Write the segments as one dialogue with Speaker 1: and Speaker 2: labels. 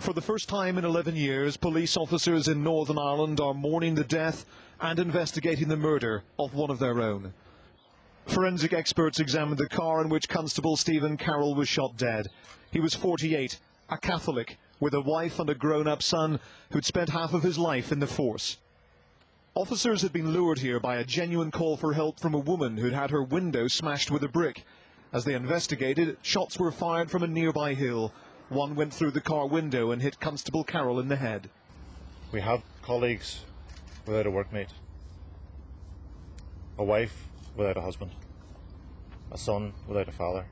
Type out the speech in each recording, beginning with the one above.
Speaker 1: For the first time in 11 years, police officers in Northern Ireland are mourning the death and investigating the murder of one of their own. Forensic experts examined the car in which Constable Stephen Carroll was shot dead. He was 48, a Catholic, with a wife and a grown-up son who'd spent half of his life in the force. Officers had been lured here by a genuine call for help from a woman who'd had her window smashed with a brick. As they investigated, shots were fired from a nearby hill. One went through the car window and hit Constable Carroll in the head.
Speaker 2: We have colleagues without a workmate, a wife without a husband, a son without a father,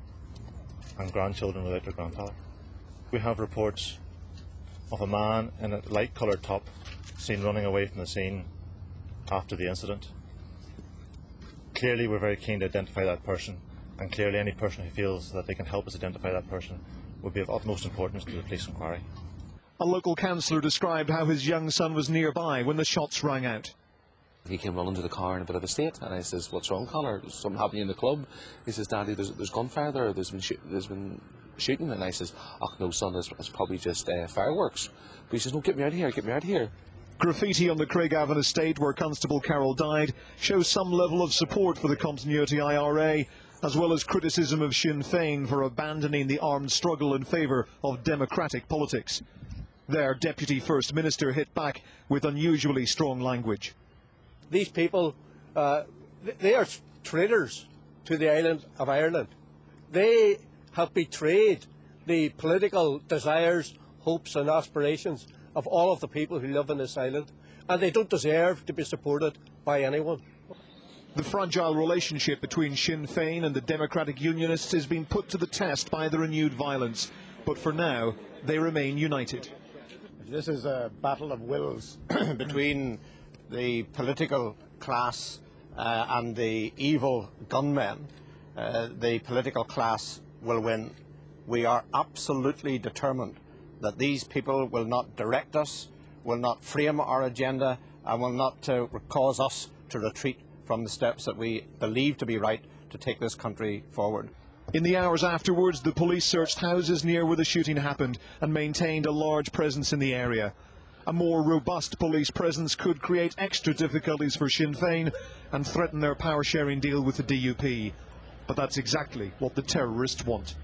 Speaker 2: and grandchildren without their grandfather. We have reports of a man in a light-coloured top seen running away from the scene after the incident. Clearly we're very keen to identify that person, and clearly any person who feels that they can help us identify that person would be of utmost importance to the police inquiry.
Speaker 1: A local councillor described how his young son was nearby when the shots rang out.
Speaker 3: He came running to the car in a bit of a state, and I says, "What's wrong, Collar? There's something happening in the club." He says, "Daddy, there's gunfire there, there's been shooting." And I says, "Oh no, son, it's probably just fireworks." But he says, "No, get me out of here."
Speaker 1: Graffiti on the Craigavon estate where Constable Carroll died shows some level of support for the Continuity IRA, as well as criticism of Sinn Fein for abandoning the armed struggle in favour of democratic politics. Their Deputy First Minister hit back with unusually strong language.
Speaker 4: These people, they are traitors to the island of Ireland. They have betrayed the political desires, hopes and aspirations of all of the people who live on this island, and they don't deserve to be supported by anyone.
Speaker 1: The fragile relationship between Sinn Fein and the Democratic Unionists has been put to the test by the renewed violence, but for now they remain united.
Speaker 5: This is a battle of wills between the political class and the evil gunmen. The political class will win. We are absolutely determined that these people will not direct us, will not frame our agenda, and will not cause us to retreat from the steps that we believe to be right to take this country forward.
Speaker 1: In the hours afterwards, the police searched houses near where the shooting happened and maintained a large presence in the area. A more robust police presence could create extra difficulties for Sinn Féin and threaten their power-sharing deal with the DUP. But that's exactly what the terrorists want.